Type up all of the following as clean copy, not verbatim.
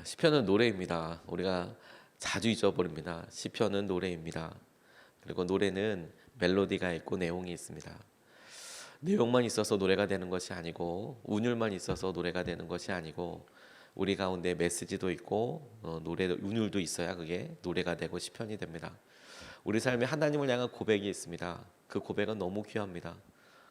시편은 노래입니다. 우리가 자주 잊어버립니다. 시편은 노래입니다. 그리고 노래는 멜로디가 있고 내용이 있습니다. 내용만 있어서 노래가 되는 것이 아니고 운율만 있어서 노래가 되는 것이 아니고 우리 가운데 메시지도 있고 노래 운율도 있어야 그게 노래가 되고 시편이 됩니다. 우리 삶에 하나님을 향한 고백이 있습니다. 그 고백은 너무 귀합니다.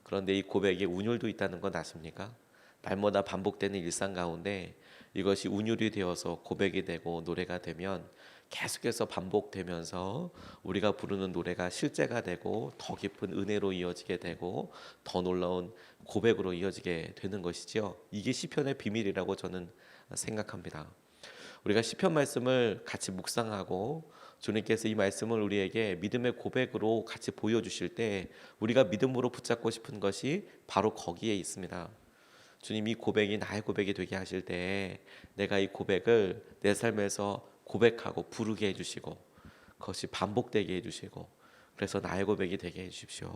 그런데 이 고백에 운율도 있다는 건 아십니까? 날마다 반복되는 일상 가운데 이것이 운율이 되어서 고백이 되고 노래가 되면 계속해서 반복되면서 우리가 부르는 노래가 실제가 되고 더 깊은 은혜로 이어지게 되고 더 놀라운 고백으로 이어지게 되는 것이지요. 이게 시편의 비밀이라고 저는 생각합니다. 우리가 시편 말씀을 같이 묵상하고 주님께서 이 말씀을 우리에게 믿음의 고백으로 같이 보여주실 때 우리가 믿음으로 붙잡고 싶은 것이 바로 거기에 있습니다. 주님, 이 고백이 나의 고백이 되게 하실 때 내가 이 고백을 내 삶에서 고백하고 부르게 해주시고 그것이 반복되게 해주시고 그래서 나의 고백이 되게 해주십시오.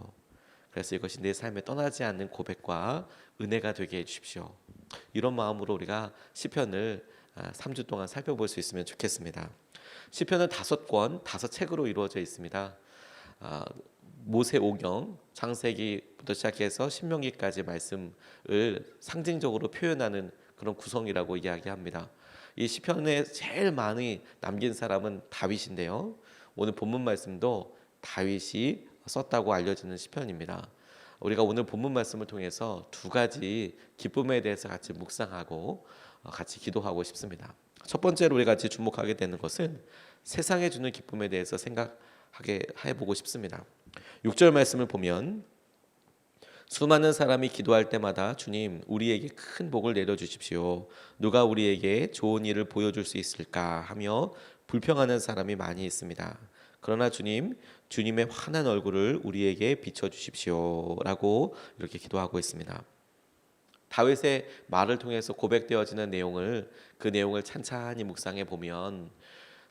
그래서 이것이 내 삶에 떠나지 않는 고백과 은혜가 되게 해주십시오. 이런 마음으로 우리가 시편을 3주 동안 살펴볼 수 있으면 좋겠습니다. 시편은 5권, 5책으로 이루어져 있습니다. 모세오경, 창세기부터 시작해서 신명기까지 말씀을 상징적으로 표현하는 그런 구성이라고 이야기합니다. 이 시편에 제일 많이 남긴 사람은 다윗인데요. 오늘 본문 말씀도 다윗이 썼다고 알려지는 시편입니다. 우리가 오늘 본문 말씀을 통해서 두 가지 기쁨에 대해서 같이 묵상하고 같이 기도하고 싶습니다. 첫 번째로 우리가 같이 주목하게 되는 것은 세상에 주는 기쁨에 대해서 생각하게 해보고 싶습니다. 6절 말씀을 보면 수많은 사람이 기도할 때마다 주님 우리에게 큰 복을 내려주십시오. 누가 우리에게 좋은 일을 보여줄 수 있을까 하며 불평하는 사람이 많이 있습니다. 그러나 주님, 주님의 환한 얼굴을 우리에게 비춰주십시오 라고 이렇게 기도하고 있습니다. 다윗의 말을 통해서 고백되어지는 내용을 그 내용을 찬찬히 묵상해 보면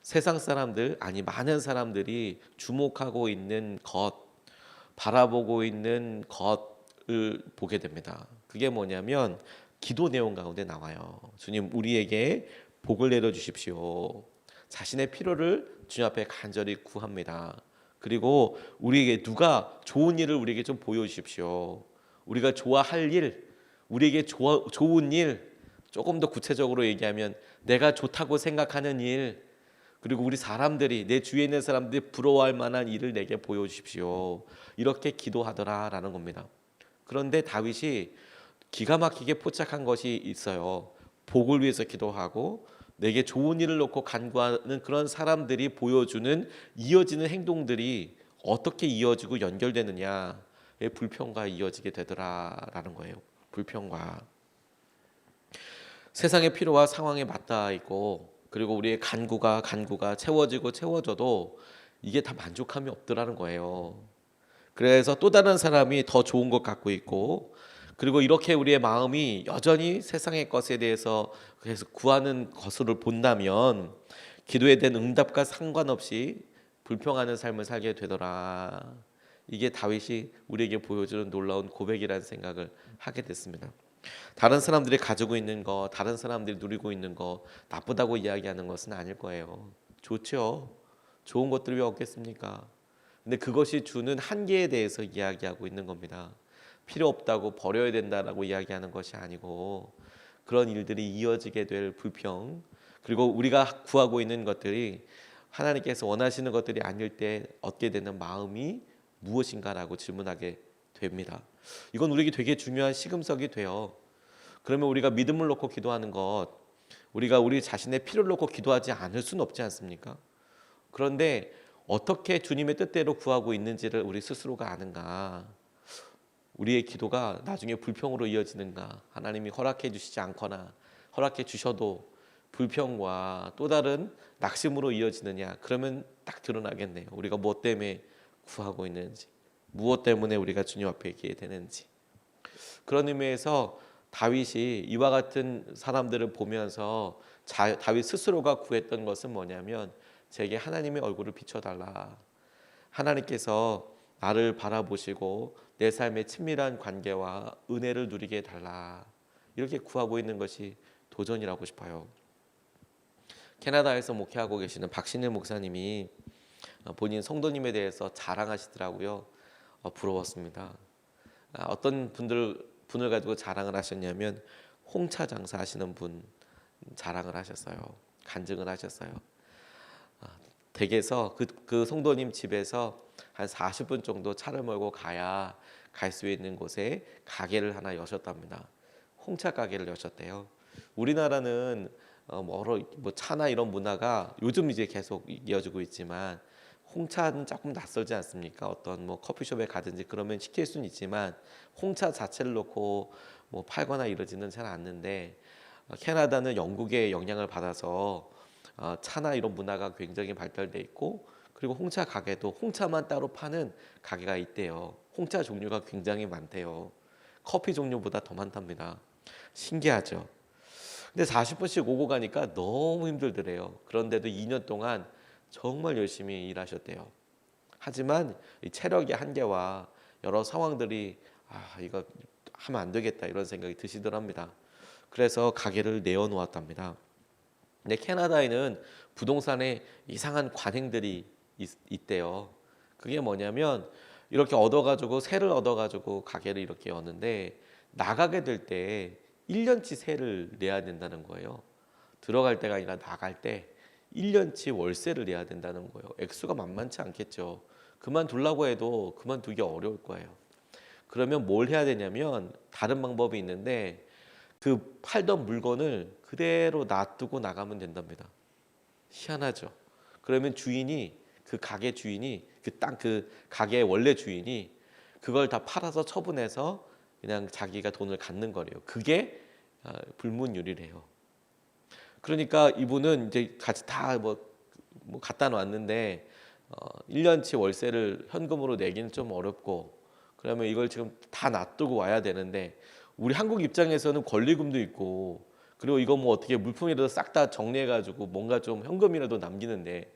세상 사람들 아니 많은 사람들이 주목하고 있는 것 바라보고 있는 것을 보게 됩니다. 그게 뭐냐면 기도 내용 가운데 나와요. 주님 우리에게 복을 내려 주십시오. 자신의 필요를 주님 앞에 간절히 구합니다. 그리고 우리에게 누가 좋은 일을 우리에게 좀 보여주십시오. 우리가 좋아할 일, 우리에게 좋은 일, 조금 더 구체적으로 얘기하면 내가 좋다고 생각하는 일, 그리고 우리 사람들이 내 주위에 있는 사람들이 부러워할 만한 일을 내게 보여주십시오. 이렇게 기도하더라라는 겁니다. 그런데 다윗이 기가 막히게 포착한 것이 있어요. 복을 위해서 기도하고 내게 좋은 일을 놓고 간구하는 그런 사람들이 보여주는 이어지는 행동들이 어떻게 이어지고 연결되느냐, 불평과 이어지게 되더라라는 거예요. 불평과 세상의 필요와 상황에 맞닿아 있고 그리고 우리의 간구가 채워지고 채워져도 이게 다 만족함이 없더라는 거예요. 그래서 또 다른 사람이 더 좋은 것 갖고 있고 그리고 이렇게 우리의 마음이 여전히 세상의 것에 대해서 계속 구하는 것으로 본다면 기도에 대한 응답과 상관없이 불평하는 삶을 살게 되더라. 이게 다윗이 우리에게 보여주는 놀라운 고백이라는 생각을 하게 됐습니다. 다른 사람들이 가지고 있는 거, 다른 사람들이 누리고 있는 거 나쁘다고 이야기하는 것은 아닐 거예요. 좋죠. 좋은 것들이 왜 없겠습니까? 근데 그것이 주는 한계에 대해서 이야기하고 있는 겁니다. 필요 없다고 버려야 된다라고 이야기하는 것이 아니고 그런 일들이 이어지게 될 불평 그리고 우리가 구하고 있는 것들이 하나님께서 원하시는 것들이 아닐 때 얻게 되는 마음이 무엇인가라고 질문하게 됩니다. 이건 우리에게 되게 중요한 시금석이 돼요. 그러면 우리가 믿음을 놓고 기도하는 것, 우리가 우리 자신의 필요를 놓고 기도하지 않을 수는 없지 않습니까? 그런데 어떻게 주님의 뜻대로 구하고 있는지를 우리 스스로가 아는가? 우리의 기도가 나중에 불평으로 이어지는가? 하나님이 허락해 주시지 않거나 허락해 주셔도 불평과 또 다른 낙심으로 이어지느냐? 그러면 딱 드러나겠네요. 우리가 무엇 때문에 구하고 있는지, 무엇 때문에 우리가 주님 앞에 있게 되는지. 그런 의미에서 다윗이 이와 같은 사람들을 보면서 다윗 스스로가 구했던 것은 뭐냐면 제게 하나님의 얼굴을 비춰달라. 하나님께서 나를 바라보시고 내 삶의 친밀한 관계와 은혜를 누리게 해달라. 이렇게 구하고 있는 것이 도전이라고 싶어요. 캐나다에서 목회하고 계시는 박신일 목사님이 본인 성도님에 대해서 자랑하시더라고요. 부러웠습니다. 어떤 분을 가지고 자랑을 하셨냐면 홍차 장사하시는 분 자랑을 하셨어요. 간증을 하셨어요. 댁에서 그 성도님 집에서 한 40분 정도 차를 몰고 가야 갈 수 있는 곳에 가게를 하나 여셨답니다. 홍차 가게를 여셨대요. 우리나라는 뭐 차나 이런 문화가 요즘 이제 계속 이어지고 있지만 홍차는 조금 낯설지 않습니까? 어떤 뭐 커피숍에 가든지 그러면 시킬 수는 있지만 홍차 자체를 놓고 뭐 팔거나 이러지는 잘 않는데 캐나다는 영국의 영향을 받아서 차나 이런 문화가 굉장히 발달돼 있고 그리고 홍차 가게도 홍차만 따로 파는 가게가 있대요. 홍차 종류가 굉장히 많대요. 커피 종류보다 더 많답니다. 신기하죠. 근데 40분씩 오고 가니까 너무 힘들더래요. 그런데도 2년 동안 정말 열심히 일하셨대요. 하지만 이 체력의 한계와 여러 상황들이 이거 하면 안 되겠다 이런 생각이 드시더랍니다. 그래서 가게를 내어놓았답니다. 근데 캐나다에는 부동산에 이상한 관행들이 있대요. 그게 뭐냐면 이렇게 얻어가지고 세를 얻어가지고 가게를 이렇게 여는데 나가게 될 때 1년치 세를 내야 된다는 거예요. 들어갈 때가 아니라 나갈 때 1년치 월세를 내야 된다는 거예요. 액수가 만만치 않겠죠. 그만두려고 해도 그만두기 어려울 거예요. 그러면 뭘 해야 되냐면 다른 방법이 있는데 그 팔던 물건을 그대로 놔두고 나가면 된답니다. 희한하죠. 그러면 주인이 그 가게 주인이 그 가게의 원래 주인이 그걸 다 팔아서 처분해서 그냥 자기가 돈을 갖는 거래요. 그게 불문율이래요. 그러니까 이분은 이제 같이 다 뭐 갖다 놨는데 1년치 월세를 현금으로 내기는 좀 어렵고 그러면 이걸 지금 다 놔두고 와야 되는데 우리 한국 입장에서는 권리금도 있고 그리고 이거 뭐 어떻게 물품이라도 싹 다 정리해가지고 뭔가 좀 현금이라도 남기는데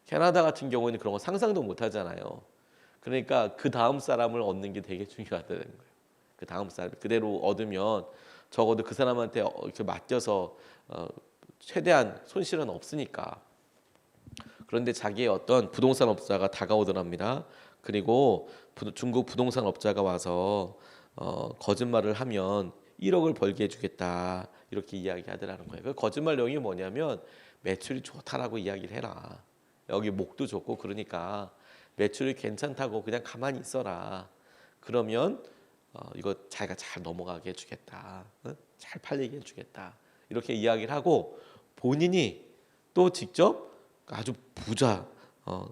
캐나다 같은 경우는 그런 거 상상도 못 하잖아요. 그러니까 그 다음 사람을 얻는 게 되게 중요하다는 거예요. 그 다음 사람 그대로 얻으면 적어도 그 사람한테 이렇게 맡겨서 최대한 손실은 없으니까. 그런데 자기의 어떤 부동산 업자가 다가오더랍니다. 그리고 중국 부동산 업자가 와서 거짓말을 하면 1억을 벌게 해주겠다 이렇게 이야기하더라는 거예요. 그 거짓말 내용이 뭐냐면 매출이 좋다라고 이야기를 해라. 여기 목도 좋고 그러니까 매출이 괜찮다고 그냥 가만히 있어라. 그러면 이거 자기가 잘 넘어가게 해주겠다. 잘 팔리게 해주겠다. 이렇게 이야기를 하고 본인이 또 직접 아주 부자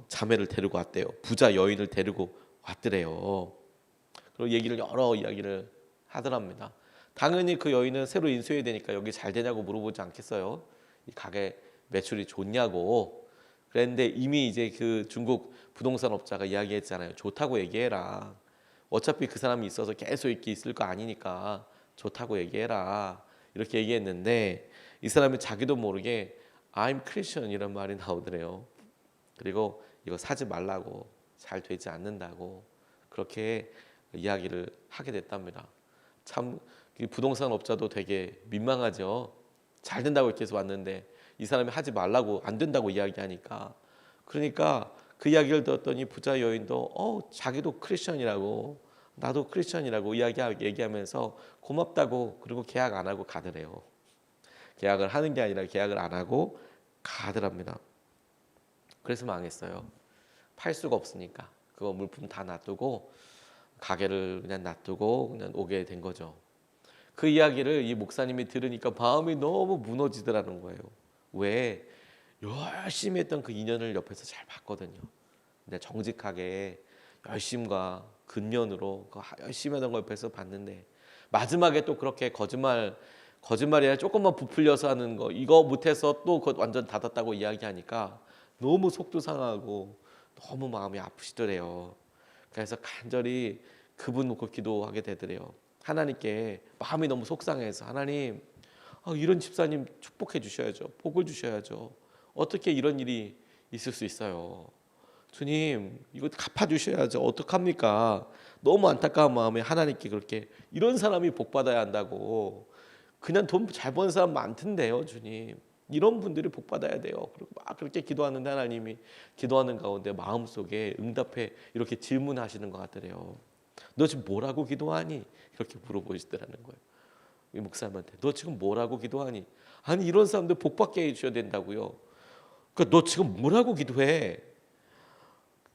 자매를 데리고 왔대요. 부자 여인을 데리고 왔더래요. 그리고 여러 이야기를 하더랍니다. 당연히 그 여인은 새로 인수해야 되니까 여기 잘 되냐고 물어보지 않겠어요. 이 가게 매출이 좋냐고. 그랬는데 이미 이제 그 중국 부동산 업자가 이야기했잖아요. 좋다고 얘기해라. 어차피 그 사람이 있어서 계속 이렇게 있을 거 아니니까 좋다고 얘기해라. 이렇게 얘기했는데 이 사람이 자기도 모르게 I'm Christian 이런 말이 나오더래요. 그리고 이거 사지 말라고 잘 되지 않는다고 그렇게 이야기를 하게 됐답니다. 참 부동산 업자도 되게 민망하죠. 잘 된다고 이렇게 해서 왔는데 이 사람이 하지 말라고 안 된다고 이야기하니까 그러니까 그 이야기를 들었더니 부자 여인도 자기도 크리스천이라고 나도 크리스천이라고 얘기하면서 고맙다고 그리고 계약 안 하고 가더래요. 계약을 하는 게 아니라 계약을 안 하고 가더랍니다. 그래서 망했어요. 팔 수가 없으니까 그거 물품 다 놔두고 가게를 그냥 놔두고 그냥 오게 된 거죠. 그 이야기를 이 목사님이 들으니까 마음이 너무 무너지더라는 거예요. 왜? 열심히 했던 그 인연을 옆에서 잘 봤거든요. 근데 정직하게 열심과 근면으로 열심히 하던 걸 옆에서 봤는데 마지막에 또 그렇게 거짓말이 아니라 조금만 부풀려서 하는 거 이거 못해서 또 완전 닫았다고 이야기하니까 너무 속도 상하고 너무 마음이 아프시더래요. 그래서 간절히 그분 놓고 기도하게 되더래요. 하나님께 마음이 너무 속상해서 하나님 이런 집사님 축복해 주셔야죠. 복을 주셔야죠. 어떻게 이런 일이 있을 수 있어요. 주님 이거 갚아주셔야죠. 어떡합니까? 너무 안타까운 마음에 하나님께 그렇게 이런 사람이 복 받아야 한다고 그냥 돈 잘 버는 사람 많던데요 주님. 이런 분들이 복 받아야 돼요. 그리고 막 그렇게 기도하는데 하나님이 기도하는 가운데 마음속에 응답해 이렇게 질문하시는 것 같더래요. 너 지금 뭐라고 기도하니? 이렇게 물어보시더라는 거예요. 이 목사님한테 너 지금 뭐라고 기도하니? 아니 이런 사람들 복 받게 해주셔야 된다고요. 그러니까 너 지금 뭐라고 기도해?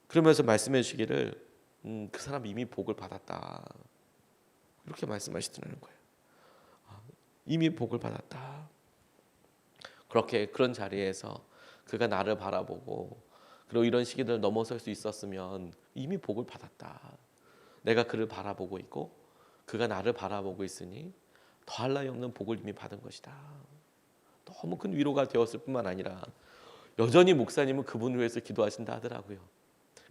그러면서 말씀해 주시기를 그 사람 이미 복을 받았다. 이렇게 말씀하시더라는 거예요. 이미 복을 받았다. 그렇게 그런 자리에서 그가 나를 바라보고 그리고 이런 시기들을 넘어설 수 있었으면 이미 복을 받았다. 내가 그를 바라보고 있고 그가 나를 바라보고 있으니 더할 나위 없는 복을 이미 받은 것이다. 너무 큰 위로가 되었을 뿐만 아니라 여전히 목사님은 그분을 위해서 기도하신다 하더라고요.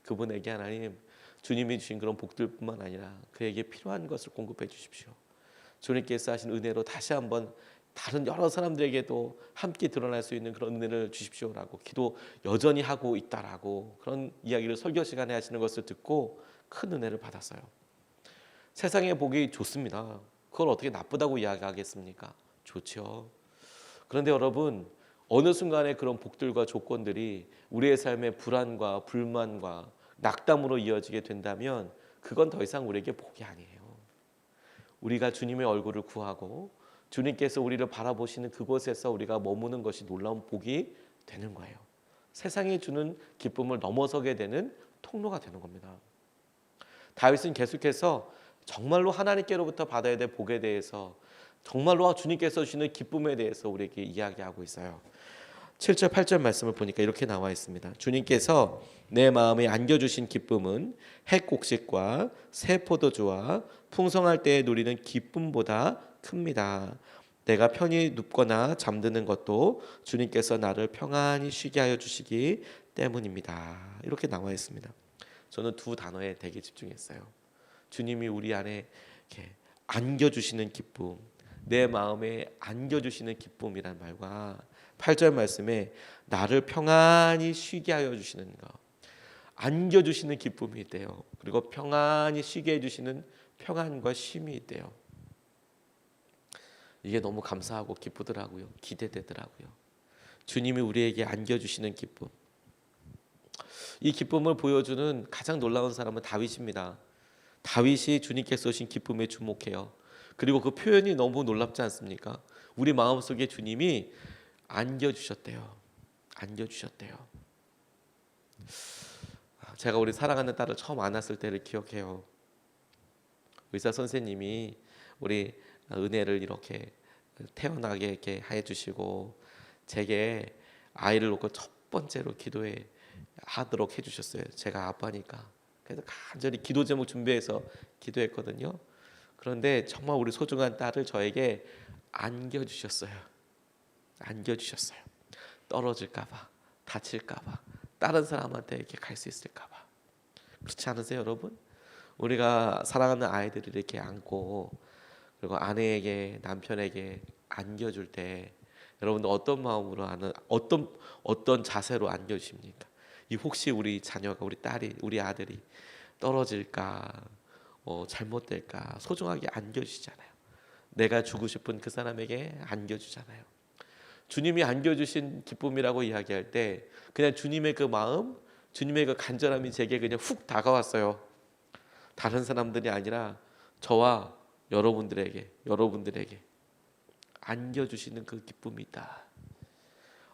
그분에게 하나님 주님이 주신 그런 복들뿐만 아니라 그에게 필요한 것을 공급해 주십시오. 주님께서 하신 은혜로 다시 한번 다른 여러 사람들에게도 함께 드러날 수 있는 그런 은혜를 주십시오라고 기도 여전히 하고 있다라고 그런 이야기를 설교 시간에 하시는 것을 듣고 큰 은혜를 받았어요. 세상의 복이 좋습니다. 그걸 어떻게 나쁘다고 이야기하겠습니까? 좋죠. 그런데 여러분 어느 순간에 그런 복들과 조건들이 우리의 삶의 불안과 불만과 낙담으로 이어지게 된다면 그건 더 이상 우리에게 복이 아니에요. 우리가 주님의 얼굴을 구하고 주님께서 우리를 바라보시는 그곳에서 우리가 머무는 것이 놀라운 복이 되는 거예요. 세상이 주는 기쁨을 넘어서게 되는 통로가 되는 겁니다. 다윗은 계속해서 정말로 하나님께로부터 받아야 될 복에 대해서 정말로 주님께서 주시는 기쁨에 대해서 우리에게 이야기하고 있어요. 7절 8절 말씀을 보니까 이렇게 나와 있습니다. 주님께서 내 마음에 안겨주신 기쁨은 핵곡식과 새 포도주와 풍성할 때에 누리는 기쁨보다 큽니다. 내가 편히 눕거나 잠드는 것도 주님께서 나를 평안히 쉬게 하여 주시기 때문입니다. 이렇게 나와 있습니다. 저는 두 단어에 되게 집중했어요. 주님이 우리 안에 이렇게 안겨주시는 기쁨, 내 마음에 안겨주시는 기쁨이란 말과 8절 말씀에 나를 평안히 쉬게 하여 주시는 것, 안겨주시는 기쁨이 있대요. 그리고 평안히 쉬게 해주시는 평안과 쉼이 있대요. 이게 너무 감사하고 기쁘더라고요. 기대되더라고요. 주님이 우리에게 안겨주시는 기쁨. 이 기쁨을 보여주는 가장 놀라운 사람은 다윗입니다. 다윗이 주님께서 주신 기쁨에 주목해요. 그리고 그 표현이 너무 놀랍지 않습니까? 우리 마음속에 주님이 안겨주셨대요. 안겨주셨대요. 제가 우리 사랑하는 딸을 처음 안았을 때를 기억해요. 의사 선생님이 우리 은혜를 이렇게 태어나게 이렇게 해주시고 제게 아이를 놓고 첫 번째로 기도해 하도록 해주셨어요. 제가 아빠니까. 그래서 간절히 기도 제목 준비해서 기도했거든요. 그런데 정말 우리 소중한 딸을 저에게 안겨주셨어요. 안겨주셨어요. 떨어질까봐, 다칠까봐, 다른 사람한테 이렇게 갈 수 있을까봐. 그렇지 않으세요, 여러분? 우리가 사랑하는 아이들을 이렇게 안고 그리고 아내에게 남편에게 안겨줄 때 여러분들 어떤 마음으로 어떤 자세로 안겨주십니까? 이 혹시 우리 자녀가 우리 딸이 우리 아들이 떨어질까 잘못될까 소중하게 안겨주시잖아요. 내가 주고 싶은 그 사람에게 안겨주잖아요. 주님이 안겨주신 기쁨이라고 이야기할 때 그냥 주님의 그 마음, 주님의 그 간절함이 제게 그냥 훅 다가왔어요. 다른 사람들이 아니라 저와 여러분들에게 안겨주시는 그 기쁨이 있다.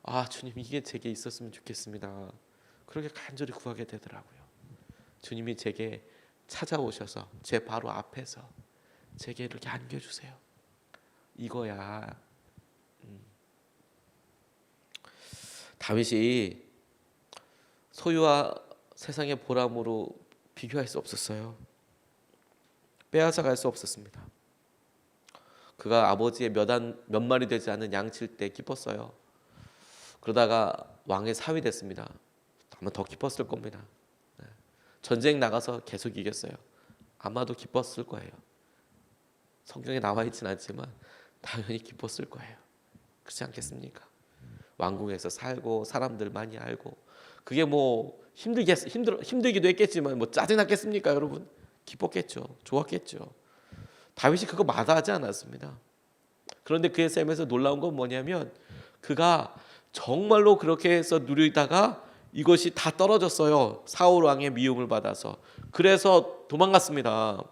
아 주님 이게 제게 있었으면 좋겠습니다. 그렇게 간절히 구하게 되더라고요. 주님이 제게 찾아오셔서 제 바로 앞에서 제게 이렇게 안겨주세요. 이거야. 다윗이 소유와 세상의 보람으로 비교할 수 없었어요. 빼앗아갈 수 없었습니다. 그가 아버지의 몇 마리 되지 않은 양 칠 때 기뻤어요. 그러다가 왕의 사위 됐습니다. 아마 더 기뻤을 겁니다. 전쟁 나가서 계속 이겼어요. 아마도 기뻤을 거예요. 성경에 나와 있지는 않지만 당연히 기뻤을 거예요. 그렇지 않겠습니까? 왕궁에서 살고 사람들 많이 알고 그게 뭐 힘들기도 했겠지만 뭐 짜증났겠습니까, 여러분? 기뻤겠죠. 좋았겠죠. 다윗이 그거 마다하지 않았습니다. 그런데 그의 삶에서 놀라운 건 뭐냐면 그가 정말로 그렇게 해서 누리다가 이것이 다 떨어졌어요. 사울 왕의 미움을 받아서. 그래서 도망갔습니다.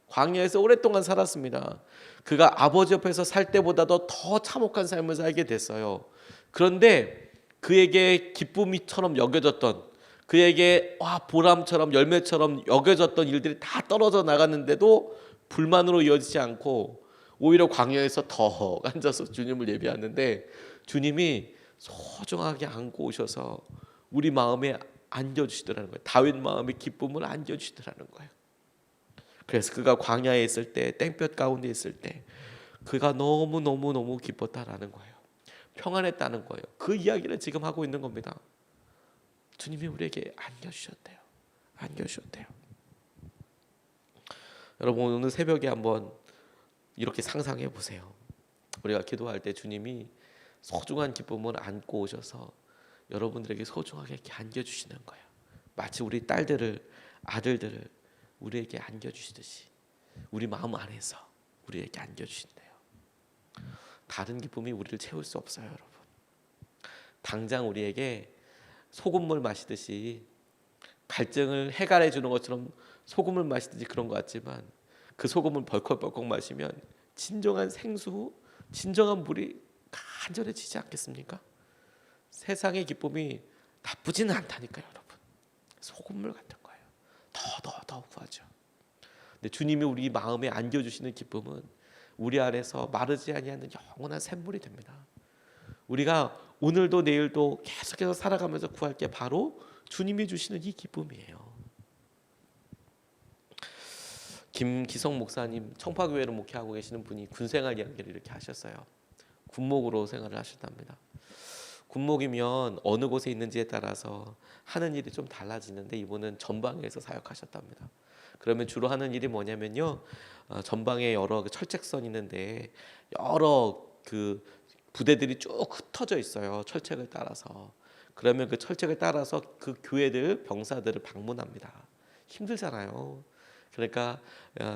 광야에서 오랫동안 살았습니다. 그가 아버지 옆에서 살 때보다도 더 참혹한 삶을 살게 됐어요. 그런데 그에게 기쁨이처럼 여겨졌던, 그에게 보람처럼 열매처럼 여겨졌던 일들이 다 떨어져 나갔는데도 불만으로 이어지지 않고 오히려 광야에서 더 앉아서 주님을 예배하는데, 주님이 소중하게 안고 오셔서 우리 마음에 안겨주시더라는 거예요. 다윗 마음의 기쁨을 안겨주시더라는 거예요. 그래서 그가 광야에 있을 때, 땡볕 가운데 있을 때 그가 너무 기뻤다라는 거예요. 평안했다는 거예요. 그 이야기를 지금 하고 있는 겁니다. 주님이 우리에게 안겨주셨대요. 안겨주셨대요. 여러분, 오늘 새벽에 한번 이렇게 상상해 보세요. 우리가 기도할 때 주님이 소중한 기쁨을 안고 오셔서 여러분들에게 소중하게 이렇게 안겨주시는 거예요. 마치 우리 딸들을, 아들들을 우리에게 안겨주시듯이 우리 마음 안에서 우리에게 안겨주신대요. 다른 기쁨이 우리를 채울 수 없어요, 여러분. 당장 우리에게 소금물 마시듯이, 갈증을 해갈해 주는 것처럼 소금을 마시듯이 그런 것 같지만, 그 소금을 벌컥벌컥 마시면 진정한 생수, 진정한 물이 간절해지지 않겠습니까? 세상의 기쁨이 나쁘지는 않다니까요, 여러분. 소금물 같은 거예요. 더 구하죠. 근데 주님이 우리 마음에 안겨주시는 기쁨은 우리 안에서 마르지 아니하는 영원한 샘물이 됩니다. 우리가 오늘도 내일도 계속해서 살아가면서 구할 게 바로 주님이 주시는 이 기쁨이에요. 김기성 목사님, 청파교회를 목회하고 계시는 분이 군생활 이야기를 이렇게 하셨어요. 군목으로 생활을 하셨답니다. 군목이면 어느 곳에 있는지에 따라서 하는 일이 좀 달라지는데, 이분은 전방에서 사역하셨답니다. 그러면 주로 하는 일이 뭐냐면요, 전방에 여러 철책선이 있는데 여러 그 부대들이 쭉 흩어져 있어요, 철책을 따라서. 그러면 그 철책을 따라서 그 교회들, 병사들을 방문합니다. 힘들잖아요. 그러니까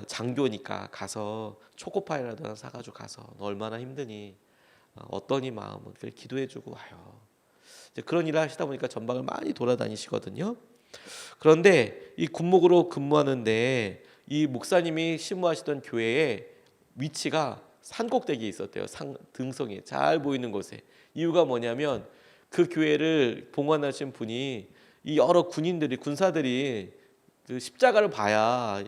장교니까 가서 초코파이라도 하나 사가지고 가서, 너 얼마나 힘드니, 어떠니 마음은, 그걸 기도해주고 와요. 이제 그런 일을 하시다 보니까 전방을 많이 돌아다니시거든요. 그런데 이 군목으로 근무하는데 이 목사님이 신무하시던 교회의 위치가 산꼭대기에 있었대요. 등성이 잘 보이는 곳에. 이유가 뭐냐면 그 교회를 봉헌하신 분이 이 여러 군인들이, 군사들이 그 십자가를 봐야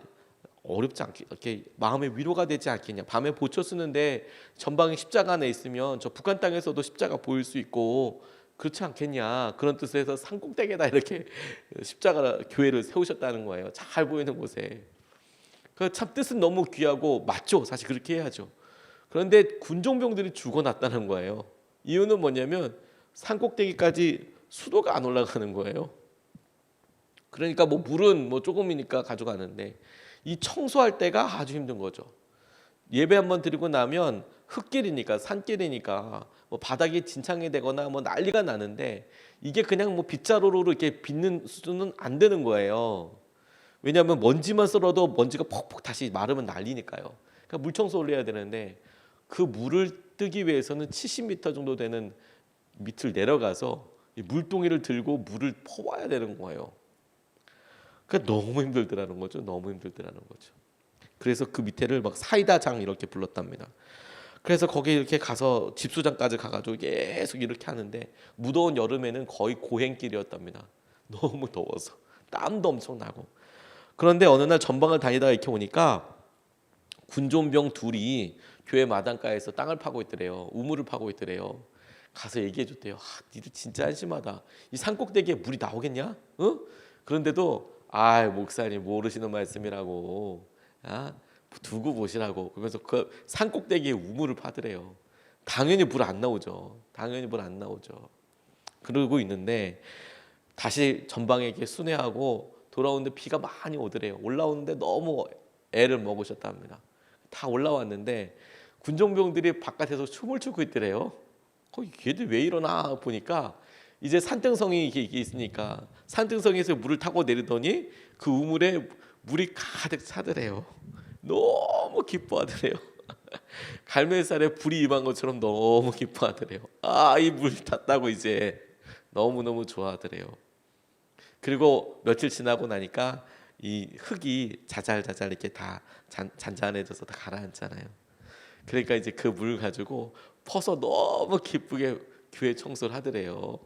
어렵지 않게, 이렇게 마음의 위로가 되지 않겠냐. 밤에 보초 쓰는데 전방에 십자가 안에 있으면 저 북한 땅에서도 십자가 보일 수 있고 그렇지 않겠냐. 그런 뜻에서 산꼭대기에다 이렇게 십자가 교회를 세우셨다는 거예요. 잘 보이는 곳에. 그 참 뜻은 너무 귀하고 맞죠. 사실 그렇게 해야죠. 그런데 군종병들이 죽어났다는 거예요. 이유는 뭐냐면 산꼭대기까지 수도가 안 올라가는 거예요. 그러니까 뭐 물은 뭐 조금이니까 가져가는데 이 청소할 때가 아주 힘든 거죠. 예배 한번 드리고 나면 흙길이니까, 산길이니까 뭐 바닥이 진창이 되거나 뭐 난리가 나는데, 이게 그냥 뭐 빗자루로 이렇게 빗는 수준은 안 되는 거예요. 왜냐하면 먼지만 썰어도 먼지가 퍽퍽 다시 마르면 난리니까요. 그러니까 물 청소 올려야 되는데, 그 물을 뜨기 위해서는 70m 정도 되는 밑을 내려가서 이 물동이를 들고 물을 퍼와야 되는 거예요. 그러니까 너무 힘들더라는 거죠. 너무 힘들더라는 거죠. 그래서 그 밑에를 막 사이다장 이렇게 불렀답니다. 그래서 거기 이렇게 가서 집수장까지 가가지고 계속 이렇게 하는데, 무더운 여름에는 거의 고행길이었답니다. 너무 더워서 땀도 엄청 나고. 그런데 어느 날 전방을 다니다가 이렇게 오니까 군종병 둘이 교회 마당가에서 땅을 파고 있더래요. 우물을 파고 있더래요. 가서 얘기해 줬대요. 니들 진짜 한심하다. 이 산꼭대기에 물이 나오겠냐? 그런데도 목사님 모르시는 말씀이라고, 두고 보시라고. 그러면서 그 산꼭대기에 우물을 파더래요. 당연히 물 안 나오죠. 당연히 물 안 나오죠. 그러고 있는데 다시 전방에 이렇게 순회하고 돌아오는데 비가 많이 오더래요. 올라오는데 너무 애를 먹으셨답니다. 다 올라왔는데 군종병들이 바깥에서 춤을 추고 있더래요. 얘들 왜 이러나 보니까 이제 산등성이 이게 있으니까 산등성에서 물을 타고 내리더니 그 우물에 물이 가득 차더래요. 너무 기뻐하더래요. 갈매살에 불이 임한 것처럼 너무 기뻐하더래요. 이 물 탔다고 이제 너무너무 좋아하더래요. 그리고 며칠 지나고 나니까 이 흙이 자잘자잘 이렇게 다 잔잔해져서 다 가라앉잖아요. 그러니까 이제 그 물 가지고 퍼서 너무 기쁘게 교회 청소를 하더래요.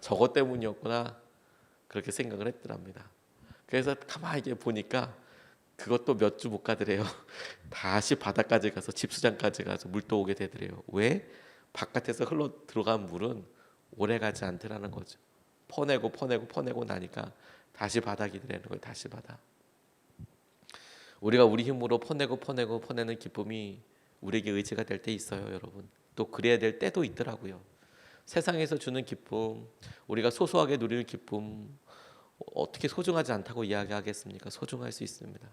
저것 때문이었구나 그렇게 생각을 했더랍니다. 그래서 가만히 이렇게 보니까 그것도 몇 주 못 가더래요. 다시 바다까지 가서 집수장까지 가서 물도 오게 되더래요. 왜? 바깥에서 흘러 들어간 물은 오래 가지 않더라는 거죠. 퍼내고 나니까 다시 바닥이 되는 거예요. 다시 바다. 우리가 우리 힘으로 퍼내는 기쁨이 우리에게 의지가 될 때 있어요, 여러분. 또 그래야 될 때도 있더라고요. 세상에서 주는 기쁨, 우리가 소소하게 누리는 기쁨, 어떻게 소중하지 않다고 이야기하겠습니까? 소중할 수 있습니다.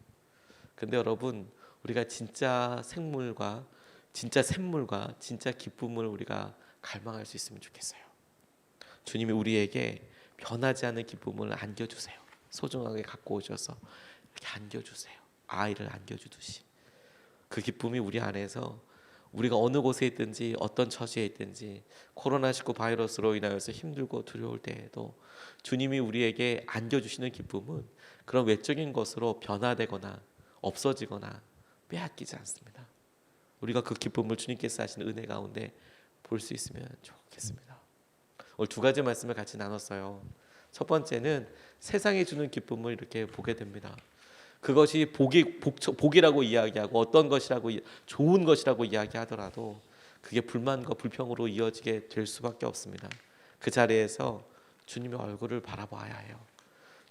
근데 여러분, 우리가 진짜 생물과 진짜 샘물과 진짜 기쁨을 우리가 갈망할 수 있으면 좋겠어요. 주님이 우리에게 변하지 않는 기쁨을 안겨주세요. 소중하게 갖고 오셔서 이렇게 안겨주세요. 아이를 안겨주듯이. 그 기쁨이 우리 안에서 우리가 어느 곳에 있든지 어떤 처지에 있든지 코로나19 바이러스로 인하여서 힘들고 두려울 때에도 주님이 우리에게 안겨주시는 기쁨은 그런 외적인 것으로 변화되거나 없어지거나 빼앗기지 않습니다. 우리가 그 기쁨을 주님께서 하시는 은혜 가운데 볼 수 있으면 좋겠습니다. 오늘 두 가지 말씀을 같이 나눴어요. 첫 번째는 세상이 주는 기쁨을 이렇게 보게 됩니다. 그것이 복이라고 이야기하고 어떤 것이라고 좋은 것이라고 이야기하더라도 그게 불만과 불평으로 이어지게 될 수밖에 없습니다. 그 자리에서 주님의 얼굴을 바라봐야 해요.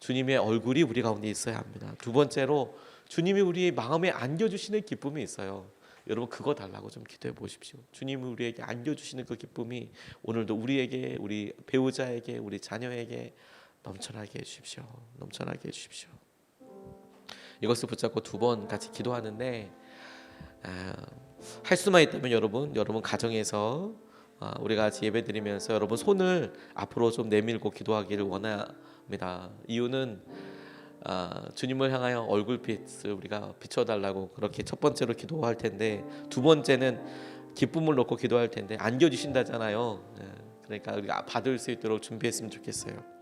주님의 얼굴이 우리 가운데 있어야 합니다. 두 번째로 주님이 우리 마음에 안겨주시는 기쁨이 있어요. 여러분 그거 달라고 좀 기도해 보십시오. 주님이 우리에게 안겨주시는 그 기쁨이 오늘도 우리에게, 우리 배우자에게, 우리 자녀에게 넘쳐나게 해주십시오. 넘쳐나게 해주십시오. 이것을 붙잡고 두 번 같이 기도하는데 할 수만 있다면 여러분 가정에서 우리가 같이 예배드리면서 여러분 손을 앞으로 좀 내밀고 기도하기를 원합니다. 이유는 주님을 향하여 얼굴빛을 우리가 비춰달라고 그렇게 첫 번째로 기도할 텐데 두 번째는 기쁨을 놓고 기도할 텐데 안겨주신다잖아요. 그러니까 우리가 받을 수 있도록 준비했으면 좋겠어요.